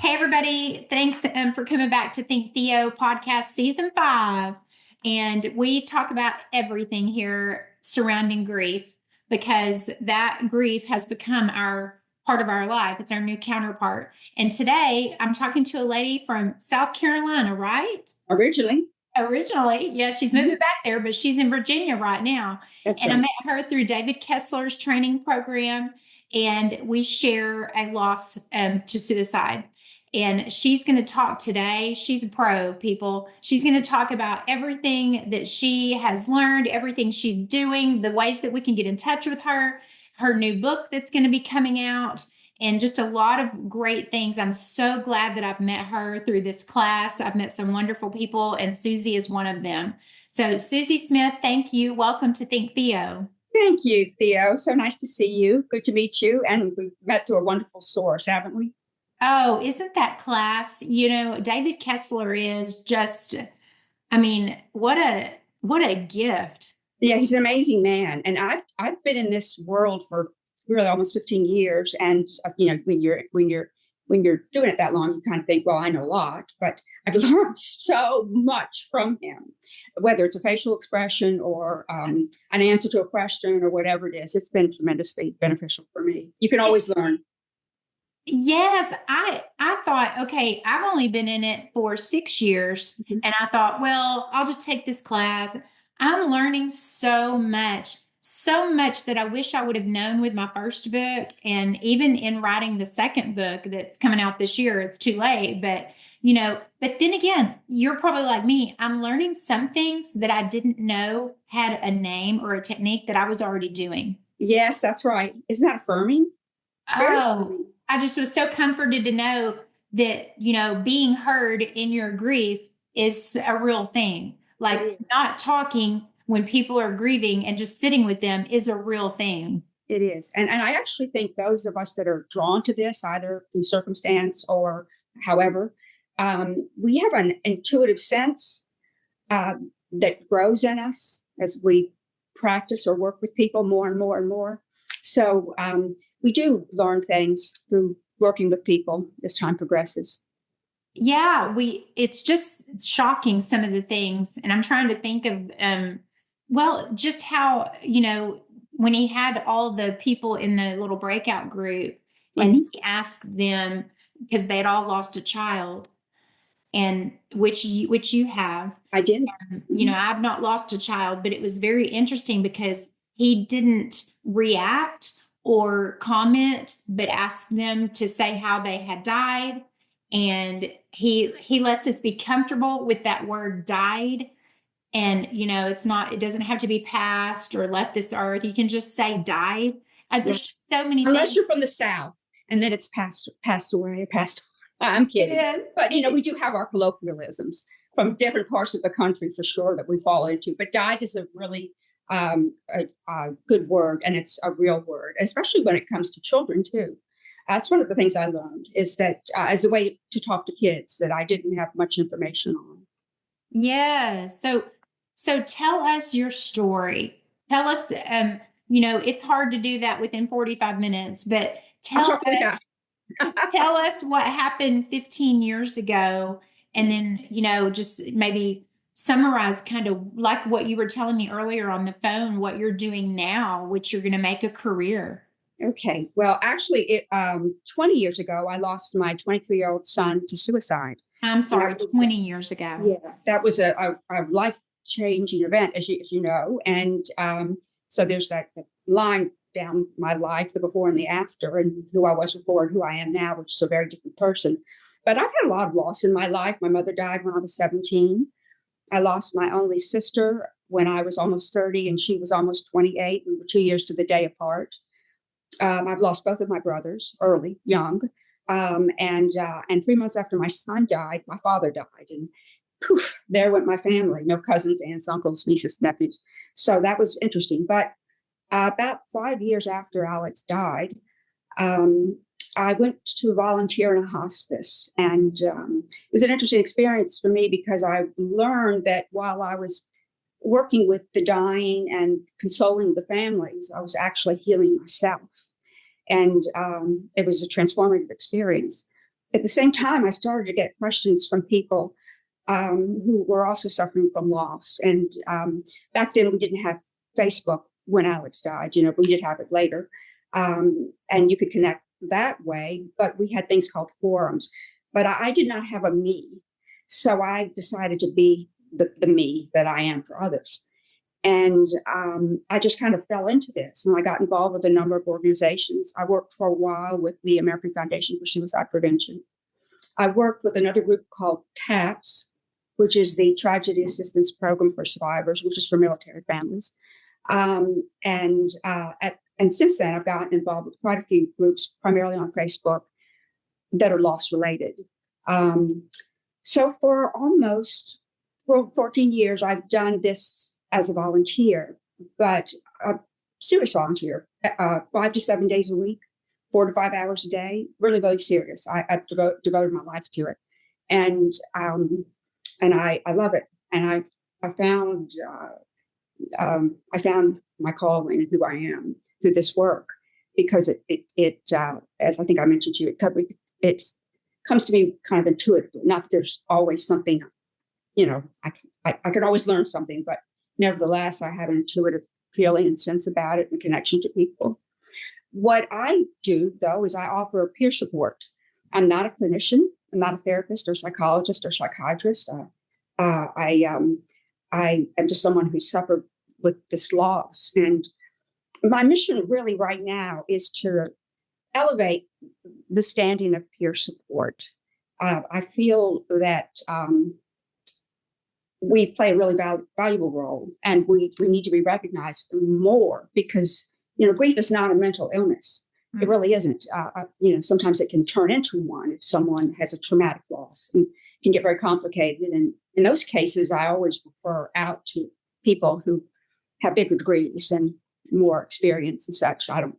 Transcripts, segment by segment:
Hey, everybody. Thanks for coming back to Think Theo podcast season 5. And we talk about everything here surrounding grief because that grief has become our part of our life. It's our new counterpart. And today I'm talking to a lady from South Carolina, right? Originally. Originally, yeah, she's moving Mhm. back there, but she's in Virginia right now. That's And I right. met her through David Kessler's training program, and we share a loss to suicide. And she's going to talk today. She's a pro, people. She's going to talk about everything that she has learned, everything she's doing, the ways that we can get in touch with her new book that's going to be coming out, and just a lot of great things. I'm so glad that I've met her through this class. I've met some wonderful people, and Suzi is one of them. So, Suzi Smith, thank you. Welcome to Think Theo. Thank you, Theo. So nice to see you. Good to meet you. And we've met through a wonderful source, haven't we? Oh, isn't that class? David Kessler is just, I mean, what a gift. Yeah, he's an amazing man. And I've been in this world for really almost 15 years. And when you're doing it that long, you kind of think, well, I know a lot, but I've learned so much from him, whether it's a facial expression or an answer to a question or whatever it is. It's been tremendously beneficial for me. You can always learn. Yes, I thought, okay, I've only been in it for 6 years, Mhm. and I thought, well, I'll just take this class. I'm learning so much that I wish I would have known with my first book, and even in writing the second book that's coming out this year, it's too late, but then again, you're probably like me. I'm learning some things that I didn't know had a name or a technique that I was already doing. Yes, that's right. Isn't that affirming? It's very Oh, affirming. I just was so comforted to know that, being heard in your grief is a real thing. It Like is. not talking when people are grieving and just sitting with them is a real thing. It is. And I actually think those of us that are drawn to this, either through circumstance or however, we have an intuitive sense that grows in us as we practice or work with people more and more and more. So we do learn things through working with people as time progresses. Yeah, it's just shocking some of the things. And I'm trying to think of well, just how, when he had all the people in the little breakout group and Mhm. he asked them because they had all lost a child, and which you have. I did. Mhm. I've not lost a child, but it was very interesting because he didn't react or comment, but asked them to say how they had died. And he lets us be comfortable with that word died. And it doesn't have to be past or left this earth. You can just say died. Yeah. There's just so many Unless things. you're from the South and then it's passed away, passed. I'm It kidding. is. But we do have our colloquialisms from different parts of the country for sure that we fall into. But died is a really a good word, and it's a real word, especially when it comes to children too. That's one of the things I learned is that as a way to talk to kids that I didn't have much information on. Yeah. So tell us your story. Tell us it's hard to do that within 45 minutes, but I'll tell talk really us fast. tell us what happened 15 years ago, and then, just maybe summarize kind of like what you were telling me earlier on the phone, what you're doing now, which you're going to make a career. Okay. Well, actually, 20 years ago, I lost my 23-year-old son to suicide. I'm That sorry, was 20 years ago. Yeah, that was a life changing event, as you know. And so there's that line down my life, the before and the after, and who I was before and who I am now, which is a very different person. But I've had a lot of loss in my life. My mother died when I was 17. I lost my only sister when I was almost 30, and she was almost 28. We were 2 years to the day apart. I've lost both of my brothers early, young. And 3 months after my son died, my father died. And poof, there went my family. No cousins, aunts, uncles, nieces, nephews. So that was interesting. But about 5 years after Alex died, um, I went to volunteer in a hospice. And it was an interesting experience for me because I learned that while I was working with the dying and consoling the families, I was actually healing myself. And it was a transformative experience. at the same time, I started to get questions from people who were also suffering from loss. And back then, we didn't have Facebook when Alex died. You know, we did have it later, and you could connect that way. But we had things called forums. But I did not have a me, so I decided to be the me that I am for others. And I just kind of fell into this, and I got involved with a number of organizations. I worked for a while with the American Foundation for Suicide Prevention. I worked with another group called TAPS, which is the Tragedy Assistance Program for Survivors, which is for military families. And since then, I've gotten involved with quite a few groups, primarily on Facebook, that are loss related. So for almost 14 years, I've done this as a volunteer, but a serious volunteer, 5 to 7 days a week, 4 to 5 hours a day, really, really serious. I've devoted my life to it. And I love it. And I found my calling and who I am through this work, because it as I think I mentioned to you, it comes to me kind of intuitively. Not that there's always something, you know, I could always learn something, but nevertheless, I have an intuitive feeling and sense about it and connection to people. What I do, though, is I offer peer support. I'm not a clinician. I'm not a therapist or psychologist or psychiatrist. I am just someone who suffered with this loss. And my mission really right now is to elevate the standing of peer support. I feel that we play a really valuable role, and we need to be recognized more, because, you know, grief is not a mental illness. It really isn't. You know, sometimes it can turn into one if someone has a traumatic loss, and can get very complicated. And in those cases, I always refer out to people who have bigger degrees and more experience and such. I don't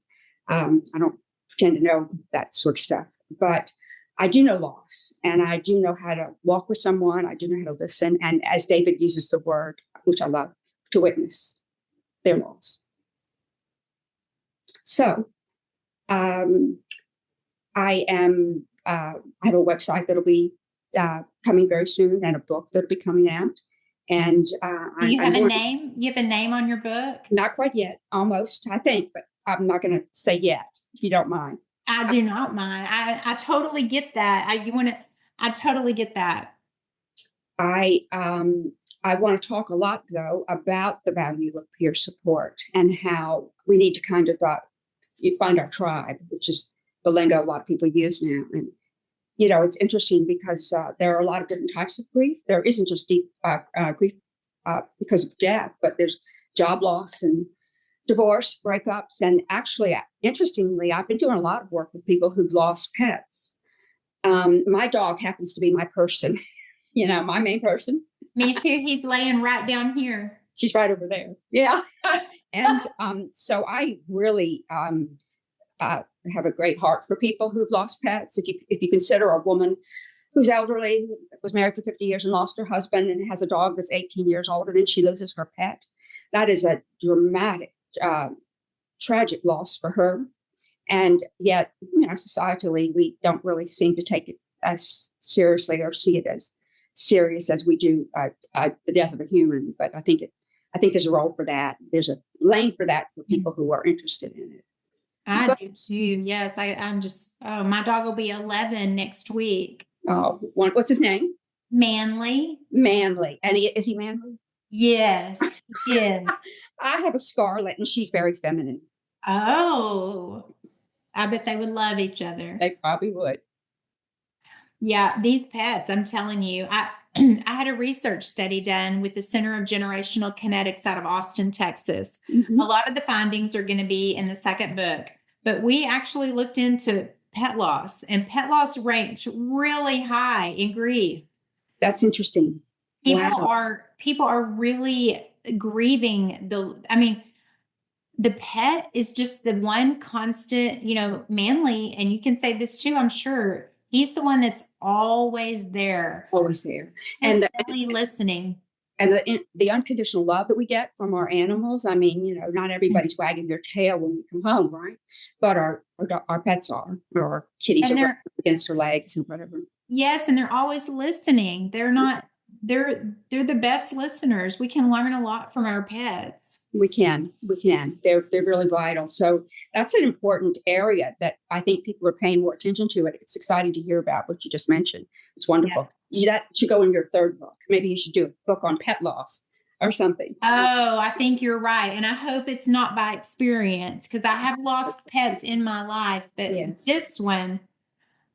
pretend to know that sort of stuff, but I do know loss, and I do know how to walk with someone. I do know how to listen. And as David uses the word, which I love, to witness their loss. So I have a website that'll be coming very soon, and a book that'll be coming out. And Do you have a name? You have a name on your book? Not quite yet, almost, I think, but I'm not going to say yet, if you don't mind. I do not mind. I totally get that. I totally get that. I want to talk a lot, though, about the value of peer support and how we need to kind of find our tribe, which is the lingo a lot of people use now. And, you know, it's interesting because there are a lot of different types of grief. There isn't just deep grief because of death, but there's job loss and divorce, breakups. And actually, interestingly, I've been doing a lot of work with people who've lost pets. My dog happens to be my person, you know, my main person. Me too. He's laying right down here. She's right over there. Yeah. And so I really have a great heart for people who've lost pets. If you consider a woman who's elderly, was married for 50 years and lost her husband, and has a dog that's 18 years older than she loses her pet, that is a dramatic, tragic loss for her. And yet, you know, societally, we don't really seem to take it as seriously or see it as serious as we do the death of a human. But I think there's a role for that. There's a lane for that for people who are interested in it. I do too. Yes, I'm just. Oh, my dog will be 11 next week. Oh, what's his name? Manly. Manly, and is he manly? Yes. Yeah. I have a Scarlet, and she's very feminine. Oh, I bet they would love each other. They probably would. Yeah, these pets, I'm telling you, I I had a research study done with the Center of Generational Kinetics out of Austin, Texas. Mm-hmm. A lot of the findings are going to be in the second book, but we actually looked into pet loss, and pet loss ranked really high in grief. That's interesting. People are really grieving the pet is just the one constant, you know, Manly, and you can say this too, I'm sure. He's the one that's always there. Always there. And listening. And the unconditional love that we get from our animals. I mean, not everybody's wagging their tail when we come home, right? But our pets are, or our kitties And are rubbing they're against their legs and whatever. yes, and they're always listening. They're the best listeners. We can learn a lot from our pets. We can. They're really vital. So that's an important area that I think people are paying more attention to. It. It's exciting to hear about what you just mentioned. It's wonderful. That should go in your third book. Maybe you should do a book on pet loss or something. Oh, I think you're right. And I hope it's not by experience because I have lost pets in my life, but Yes. this one,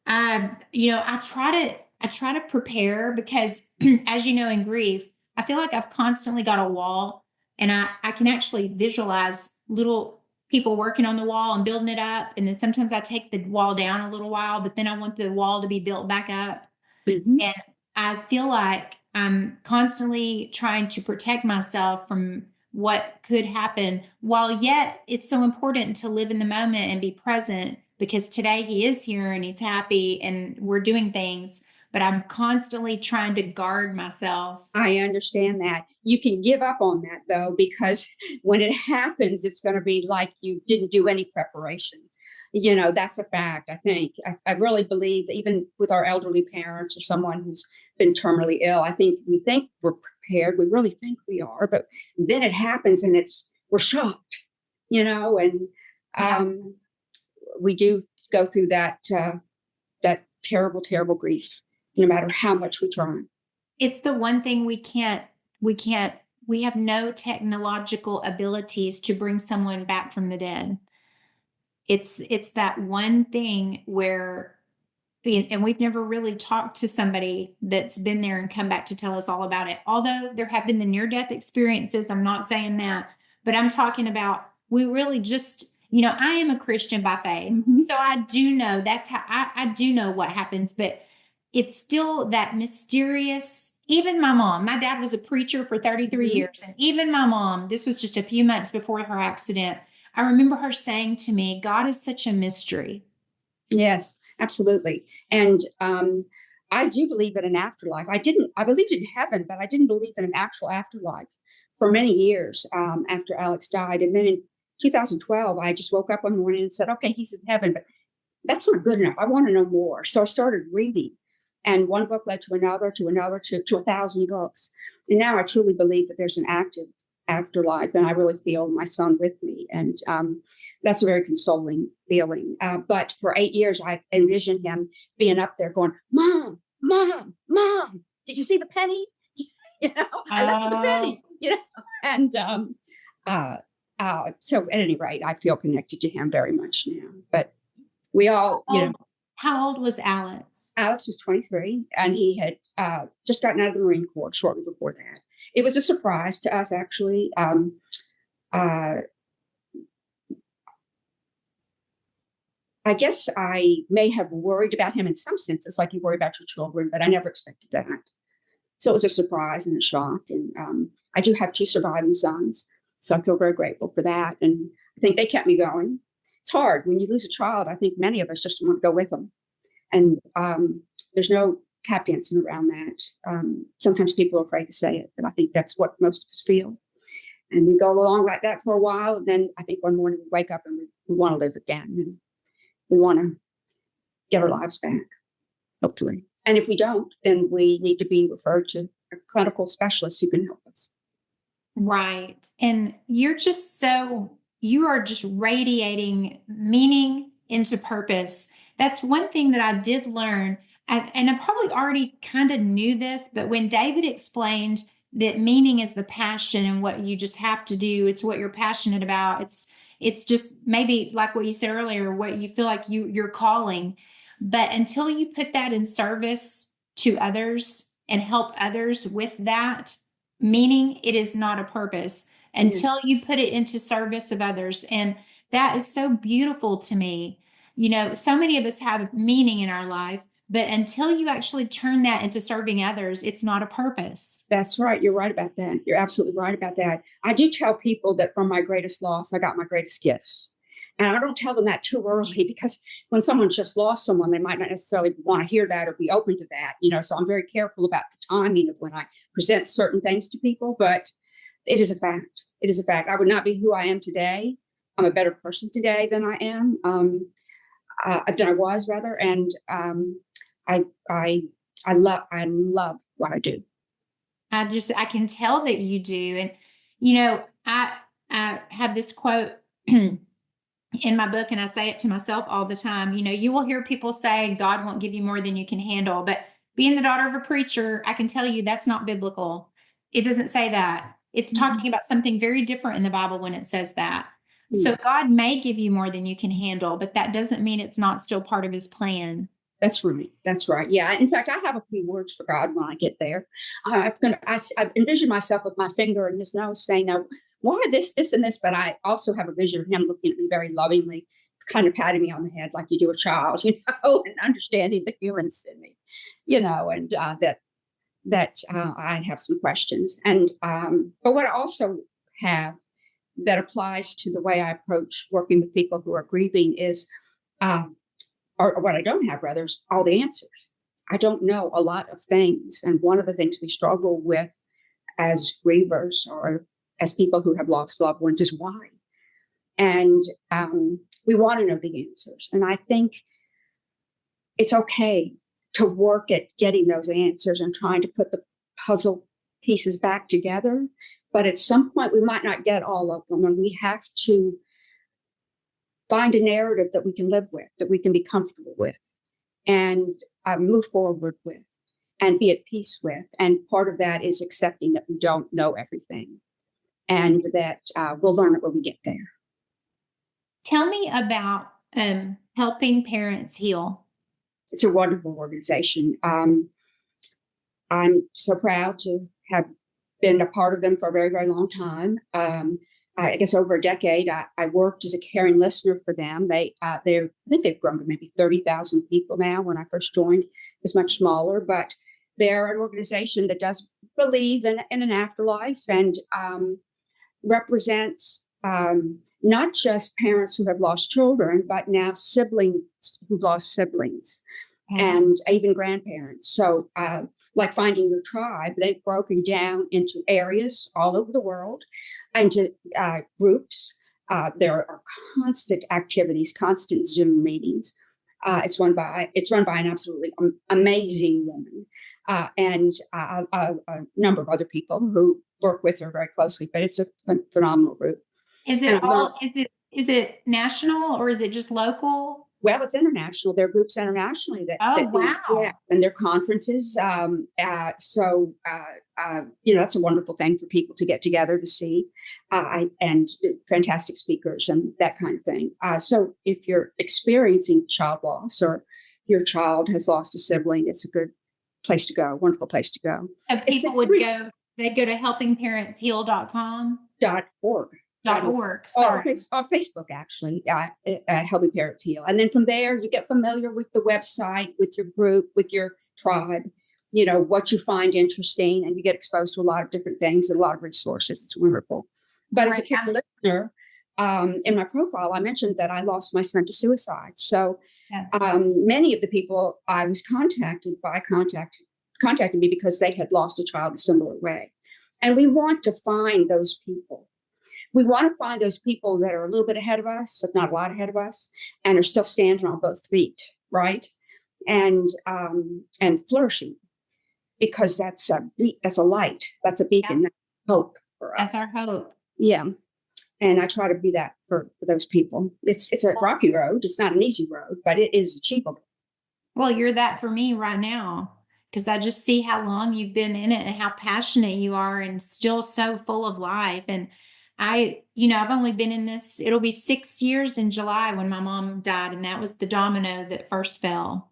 I try to prepare because as you know, in grief, I feel like I've constantly got a wall and I can actually visualize little people working on the wall and building it up. And then sometimes I take the wall down a little while, but then I want the wall to be built back up. Mhm. And I feel like I'm constantly trying to protect myself from what could happen, while yet it's so important to live in the moment and be present because today he is here and he's happy and we're doing things, but I'm constantly trying to guard myself. I understand that. You can give up on that though, because when it happens, it's going to be like you didn't do any preparation. That's a fact. I think I really believe even with our elderly parents or someone who's been terminally ill, I think we think we're prepared. We really think we are, but then it happens and we're shocked, and Yeah. we do go through that terrible, terrible grief, no matter how much we try. It's the one thing we can't, we have no technological abilities to bring someone back from the dead. It's that one thing where and we've never really talked to somebody that's been there and come back to tell us all about it. Although there have been the near death experiences, I'm not saying that, but I'm talking about we really just, I am a Christian by faith. Mhm. So I do know that's how I do know what happens, but it's still that mysterious. Even my mom, my dad was a preacher for 33 Mhm. years. And even my mom, this was just a few months before her accident. I remember her saying to me, God is such a mystery. Yes, absolutely. And I do believe in an afterlife. I believed in heaven, but I didn't believe in an actual afterlife for many years after Alex died. And then in 2012, I just woke up one morning and said, okay, he's in heaven, but that's not good enough. I want to know more. So I started reading. And one book led to another, to 1,000 books. And now I truly believe that there's an active afterlife. And I really feel my son with me. And that's a very consoling feeling. But for 8 years, I envisioned him being up there going, Mom, Mom, Mom, did you see the penny? I left you the Oh, penny, And uh, so at any rate, I feel connected to him very much now. But we all, how old was Alex? Alex was 23 and he had just gotten out of the Marine Corps shortly before that. It was a surprise to us, actually. Uh, I guess I may have worried about him in some senses, like you worry about your children, but I never expected that. So it was a surprise and a shock. And I do have two surviving sons. So I feel very grateful for that. And I think they kept me going. It's hard when you lose a child. I think many of us just want to go with them. And there's no tap dancing around that. Sometimes people are afraid to say it, but I think that's what most of us feel. And we go along like that for a while. And then I think one morning we wake up and we want to live again. And we want to get our lives back, hopefully. And if we don't, then we need to be referred to a clinical specialist who can help us. Right. And you are just radiating meaning into purpose. That's one thing that I did learn. And I probably already kind of knew this, but when David explained that meaning is the passion and what you just have to do, it's what you're passionate about. It's just maybe like what you said earlier, what you feel like you're calling. But until you put that in service to others and help others with that, meaning it is not a purpose Yeah. until you put it into service of others. And that is so beautiful to me. So many of us have meaning in our life, but until you actually turn that into serving others, it's not a purpose. That's right. You're right about that. You're absolutely right about that. I do tell people that from my greatest loss, I got my greatest gifts. And I don't tell them that too early, because when someone's just lost someone, they might not necessarily want to hear that or be open to that, so I'm very careful about the timing of when I present certain things to people, but it is a fact. It is a fact. I would not be who I am today. I'm a better person today than I am, than I was rather. And I, I, I love what I do. I can tell that you do. And, I have this quote in my book, and I say it to myself all the time. You will hear people say, God won't give you more than you can handle. But being the daughter of a preacher, I can tell you that's not biblical. It doesn't say that. It's talking about something very different in the Bible when it says that. So God may give you more than you can handle, but that doesn't mean it's not still part of his plan. That's right. That's right. Yeah. In fact, I have a few words for God when I get there. I envision myself with my finger and his nose saying, "Now, why this, this, and this?" But I also have a vision of him looking at me very lovingly, kind of patting me on the head like you do a child, and understanding the humans in me, and that I have some questions. And but what I also have that applies to the way I approach working with people who are grieving is. Or what I don't have, rather, is all the answers. I don't know a lot of things. And one of the things we struggle with as grievers or as people who have lost loved ones is why. And we want to know the answers. And I think it's okay to work at getting those answers and trying to put the puzzle pieces back together. But at some point, we might not get all of them, and we have to find a narrative that we can live with, that we can be comfortable with, and move forward with, and be at peace with. And part of that is accepting that we don't know everything, and that we'll learn it when we get there. Tell me about helping parents heal. It's a wonderful organization. I'm so proud to have been a part of them for a very, very long time. I guess over a decade, I worked as a caring listener for them. I think they've grown to maybe 30,000 people now. When I first joined, it was much smaller, but they're an organization that does believe in an afterlife and represents not just parents who have lost children, but now siblings who've lost siblings and even grandparents. So, like Finding Your Tribe, they've broken down into areas all over the world, into groups. There are constant activities, constant Zoom meetings. It's run by an absolutely amazing woman and a number of other people who work with her very closely. But it's a phenomenal group. Is it all? Is it national or is it just local? Well, it's international. There are groups internationally that. Oh, wow! Yeah, and there are conferences. That's a wonderful thing for people to get together to see, and fantastic speakers and that kind of thing. So, if you're experiencing child loss or your child has lost a sibling, it's a good place to go. Wonderful place to go. And people would go. They'd go to helpingparentsheal.com. .org. Sorry. Or Facebook, actually, Helping Parents Heal. And then from there, you get familiar with the website, with your group, with your tribe, what you find interesting, and you get exposed to a lot of different things and a lot of resources. It's wonderful. But as a caring listener, in my profile, I mentioned that I lost my son to suicide. So many of the people I was contacted me because they had lost a child a similar way. And we want to find those people. We want to find those people that are a little bit ahead of us, if not a lot ahead of us, and are still standing on both feet, right? And flourishing, because that's a light, that's a beacon, that's hope for us. That's our hope. Yeah, and I try to be that for those people. It's a rocky road. It's not an easy road, but it is achievable. Well, you're that for me right now, because I just see how long you've been in it and how passionate you are, and still so full of life. And I've only been in this, it'll be 6 years in July when my mom died. And that was the domino that first fell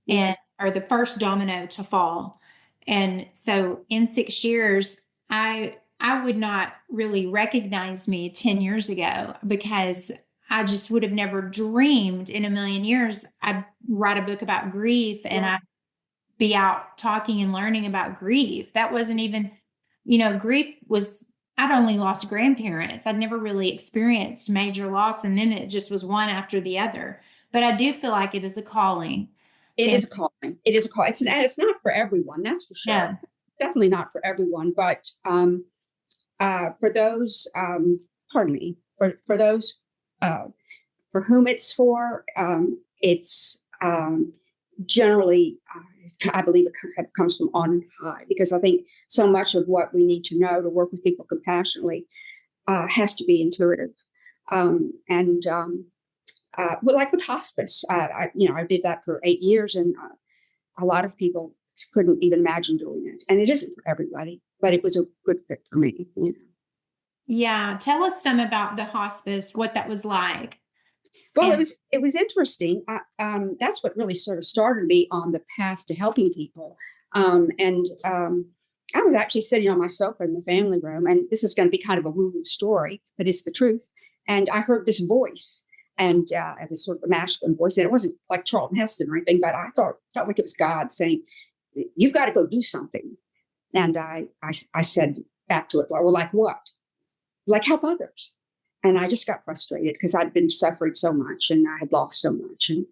or the first domino to fall. And so in 6 years, I would not really recognize me 10 years ago, because I just would have never dreamed in a million years I'd write a book about grief and I'd be out talking and learning about grief. That wasn't even, grief was I'd only lost grandparents. I'd never really experienced major loss, and then it just was one after the other. But I do feel like it is a calling. It And is a calling. It is a call. And it's not for everyone. That's for sure. no, It's definitely not for everyone. But for those, pardon me, for those for whom it's for, it's generally, I believe it comes from on high, because I think so much of what we need to know to work with people compassionately has to be intuitive. And well, like with hospice, I did that for 8 years, and a lot of people couldn't even imagine doing it. And it isn't for everybody, but it was a good fit for me. yeah. Tell us some about the hospice, what that was like. Well, And it was interesting. That's what really sort of started me on the path to helping people. And I was actually sitting on my sofa in the family room, and this is going to be kind of a woo-woo story, but it's the truth. And I heard this voice, and it was sort of a masculine voice, and it wasn't like Charlton Heston or anything, but I felt like it was God saying, "You've got to go do something." And I said back to it, "Well, like what? Like help others." And I just got frustrated because I'd been suffering so much and I had lost so much. And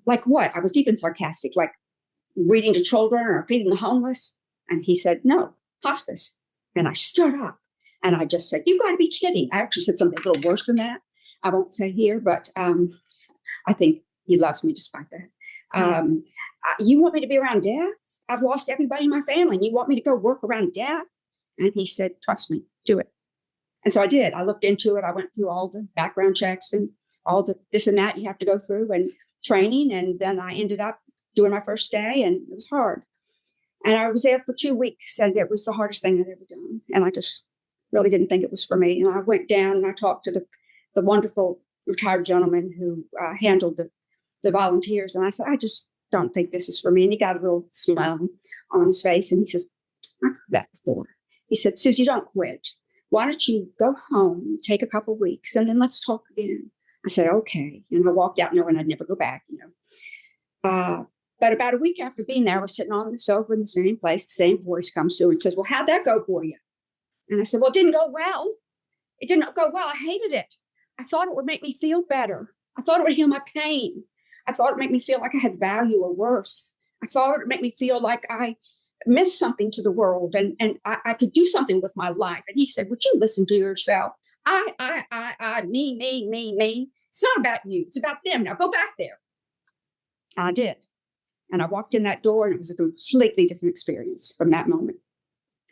like what? I was even sarcastic, like reading to children or feeding the homeless. And he said, "No, hospice." And I stood up and I just said, "You've got to be kidding." I actually said something a little worse than that. I won't say here, but I think he loves me despite that. yeah, You want me to be around death? I've lost everybody in my family, and you want me to go work around death? And he said, "Trust me, do it." And so I did. I looked into it. I went through all the background checks and all the this and that you have to go through and training. And then I ended up doing my first day, and it was hard. And I was there for 2 weeks, and it was the hardest thing I'd ever done. And I just really didn't think it was for me. And I went down and I talked to the wonderful retired gentleman who handled the volunteers. And I said, "I just don't think this is for me." And he got a little smile on his face. And he says, "I've heard that before." He said, "Susie, don't quit. Why don't you go home, take a couple of weeks, and then let's talk again." I said, "Okay." And I walked out knowing I'd never go back. But about a week after being there, I was sitting on the sofa in the same place. The same voice comes through and says, "Well, how'd that go for you?" And I said, "Well, it didn't go well. It didn't go well. I hated it. I thought it would make me feel better. I thought it would heal my pain. I thought it would make me feel like I had value or worth. I thought it would make me feel like I meant something to the world, and I could do something with my life." And he said, "Would you listen to yourself? Me. It's not about you. It's about them. Now go back there." I did. And I walked in that door, and it was a completely different experience from that moment.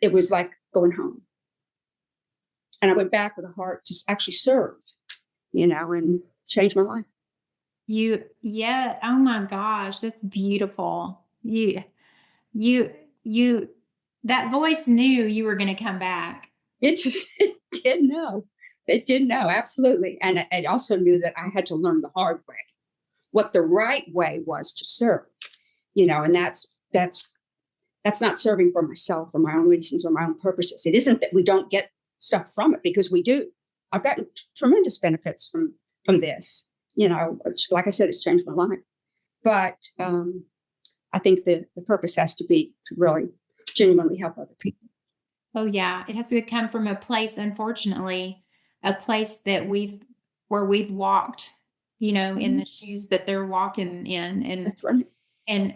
It was like going home. And I went back with a heart to actually serve, and change my life. yeah. Oh my gosh, that's beautiful. You, you, that voice knew you were going to come back. It did know. It did know, absolutely. And it also knew that I had to learn the hard way, what the right way was to serve, and that's not serving for myself or my own reasons or my own purposes. It isn't that we don't get stuff from it, because we do. I've gotten tremendous benefits from this. Like I said, it's changed my life. But I think the purpose has to be to really genuinely help other people. Oh yeah, it has to come from a place, unfortunately, a place that where we've walked, in Mhm. the shoes that they're walking in, and That's right.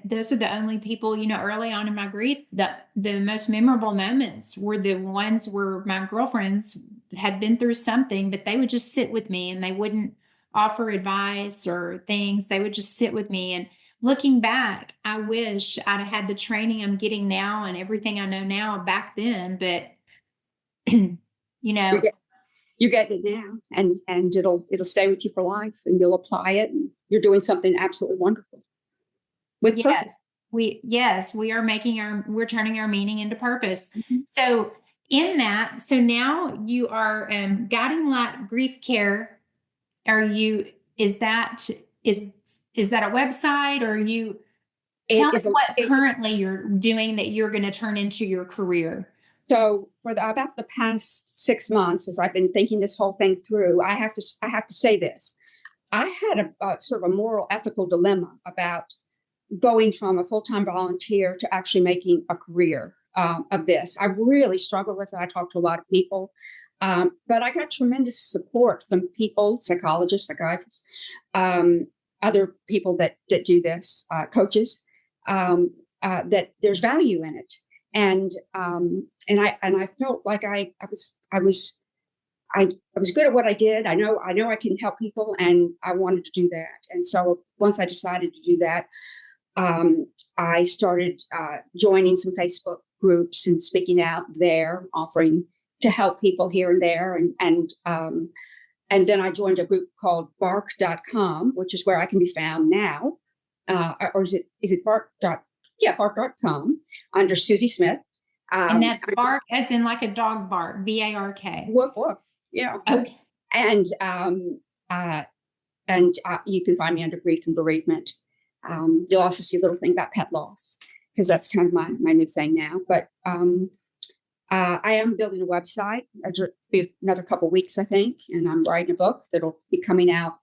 those are the only people, early on in my grief, the most memorable moments were the ones where my girlfriends had been through something, but they would just sit with me and they wouldn't offer advice or things. They would just sit with me. And looking back, I wish I'd have had the training I'm getting now and everything I know now back then. But you You're know, get, you're getting it now, and it'll stay with you for life, and you'll apply it, and you're doing something absolutely wonderful with yes, purpose. we are we're turning our meaning into purpose. Mhm. So in that, so now you are guiding light grief care. Are you is that is is that a website, or you tell It me is a, what it, currently you're doing that you're going to turn into your career? So for about the past 6 months, as I've been thinking this whole thing through, I have to say this. I had a sort of a moral ethical dilemma about going from a full time volunteer to actually making a career of this. I really struggle with it. I talk to a lot of people, but I got tremendous support from people, psychologists, psychiatrists, um, other people that do this, coaches, that there's value in it. And I felt like I was good at what I did. I know I can help people, and I wanted to do that. And so once I decided to do that, I started joining some Facebook groups and speaking out there, offering to help people here and there. And then I joined a group called bark.com, which is where I can be found now. Or is it bark? Yeah, bark.com under Suzi Smith. And that's bark as in like a dog bark, BARK. Woof woof. Yeah. Okay. And you can find me under Grief and Bereavement. You'll also see a little thing about pet loss, because that's kind of my new thing now. But I am building a website. It'll be another couple of weeks, I think, and I'm writing a book that'll be coming out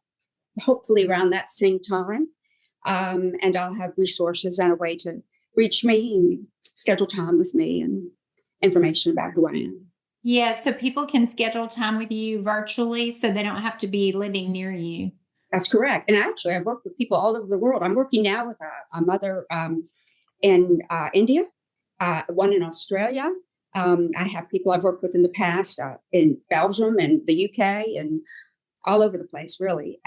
hopefully around that same time. And I'll have resources and a way to reach me and schedule time with me and information about who I am. Yeah, so people can schedule time with you virtually, so they don't have to be living near you. That's correct. And actually, I've worked with people all over the world. I'm working now with a mother in India, one in Australia. I have people I've worked with in the past in Belgium and the UK and all over the place, really.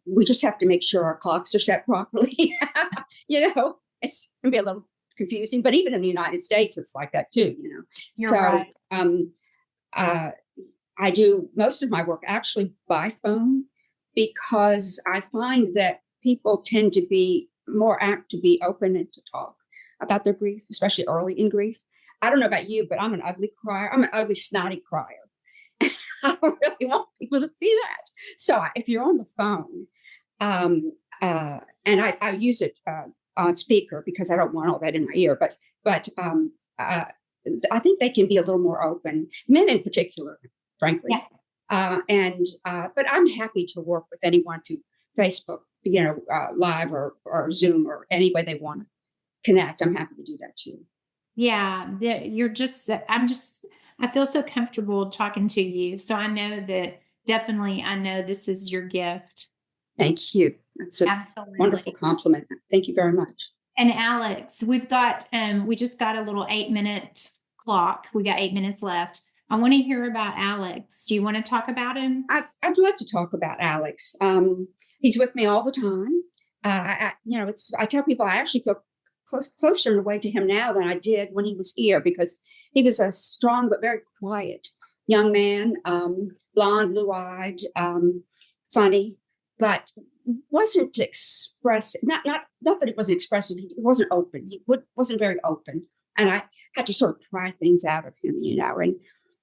We just have to make sure our clocks are set properly. It's going to be a little confusing, but even in the United States, it's like that too, You're right. I do most of my work actually by phone, because I find that people tend to be more apt to be open and to talk about their grief, especially early in grief. I don't know about you, but I'm an ugly crier. I'm an ugly, snotty crier. I don't really want people to see that. So if you're on the phone, and I use it on speaker because I don't want all that in my ear, but I think they can be a little more open, men in particular, frankly. Yeah. But I'm happy to work with anyone through Facebook, live or Zoom or any way they want to connect. I'm happy to do that too. Yeah, I feel so comfortable talking to you. So I know that definitely, I know this is your gift. Thank you. That's a Absolutely. wonderful compliment. Thank you very much. And Alex, we just got a little 8-minute clock. We got 8 minutes left. I want to hear about Alex. Do you want to talk about him? I'd love to talk about Alex. He's with me all the time. I tell people I actually feel closer in a way to him now than I did when he was here, because he was a strong but very quiet young man, blonde, blue-eyed, funny, but wasn't expressive. Not that he wasn't expressive. He wasn't open. He wasn't very open, and I had to sort of pry things out of him,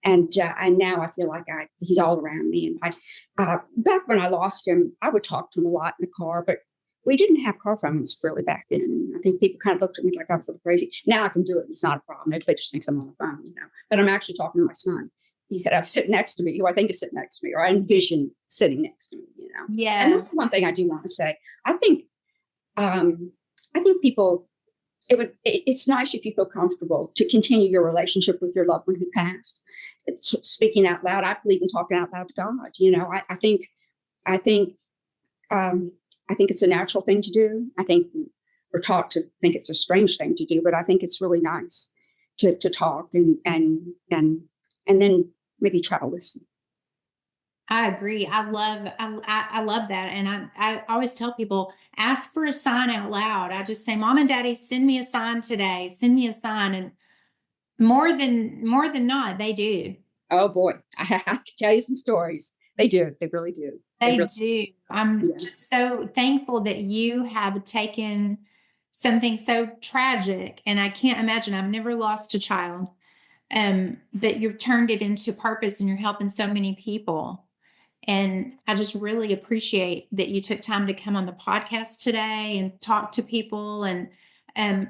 And now I feel like he's all around me. And back when I lost him, I would talk to him a lot in the car, but we didn't have car phones really back then. And I think people kind of looked at me like I was a little crazy. Now I can do it. It's not a problem. Everybody just thinks I'm on the phone, But I'm actually talking to my son. He had sit next to me, who I think is sitting next to me, or I envision sitting next to me, Yeah. And that's one thing I do want to say. I think people, it's nice if you feel comfortable to continue your relationship with your loved one who passed. It's speaking out loud. I believe in talking out loud to God. I think it's a natural thing to do. I think we're taught to think it's a strange thing to do, but I think it's really nice to talk and then maybe try to listen. I agree. I love that. And I always tell people, ask for a sign out loud. I just say, Mom and Daddy, send me a sign today. Send me a sign. And more than not, they do. Oh boy. I can tell you some stories. They do. They really do. They do. I'm just so thankful that you have taken something so tragic, and I can't imagine. I've never lost a child, but you've turned it into purpose, and you're helping so many people. And I just really appreciate that you took time to come on the podcast today and talk to people. And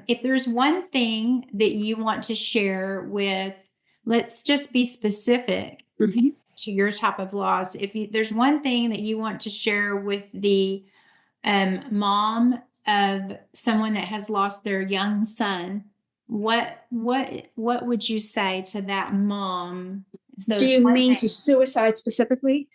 if there's one thing that you want to share with, let's just be specific. Mm-hmm. To your type of loss, there's one thing that you want to share with the mom of someone that has lost their young son, what would you say to that mom? It's Do those you one mean to thing suicide specifically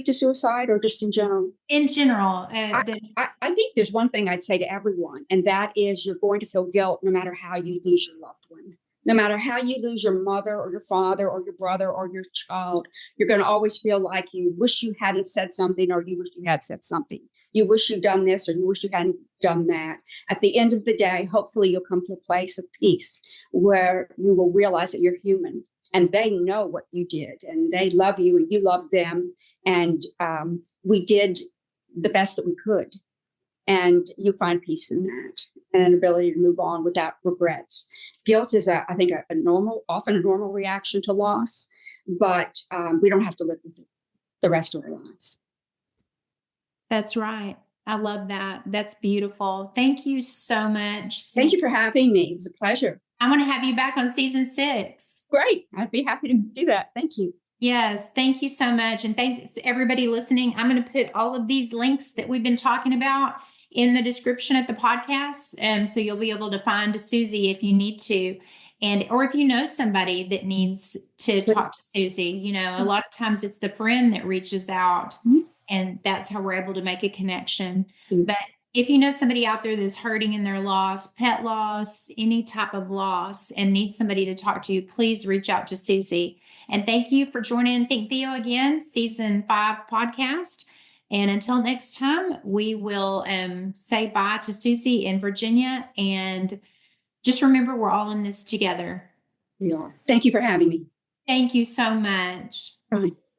to suicide, or just in general? in general, I, that I think there's one thing I'd say to everyone, and that is you're going to feel guilt no matter how you lose your loved one. No matter how you lose your mother or your father or your brother or your child, you're going to always feel like you wish you hadn't said something, or you wish you had said something. You wish you'd done this, or you wish you hadn't done that. At the end of the day, hopefully you'll come to a place of peace where you will realize that you're human and they know what you did and they love you and you love them. And we did the best that we could. And you find peace in that and an ability to move on without regrets. Guilt is, I think, often a normal reaction to loss, but we don't have to live with it the rest of our lives. that's right. I love that. That's beautiful. Thank you so much, Thank you Susan. for having me. It's a pleasure. I want to have you back on season 6. Great. I'd be happy to do that. Thank you. Yes, thank you so much. And thanks to everybody listening. I'm going to put all of these links that we've been talking about in the description of the podcast. So you'll be able to find Suzi if you need to. And or if you know somebody that needs to talk to Suzi, a lot of times it's the friend that reaches out, and that's how we're able to make a connection. But if you know somebody out there that's hurting in their loss, pet loss, any type of loss, and needs somebody to talk to, please reach out to Suzi. And thank you for joining Think Theo again, season 5 podcast. And until next time, we will say bye to Suzi in Virginia. And just remember, we're all in this together. We are. Thank you for having me. Thank you so much. Bye.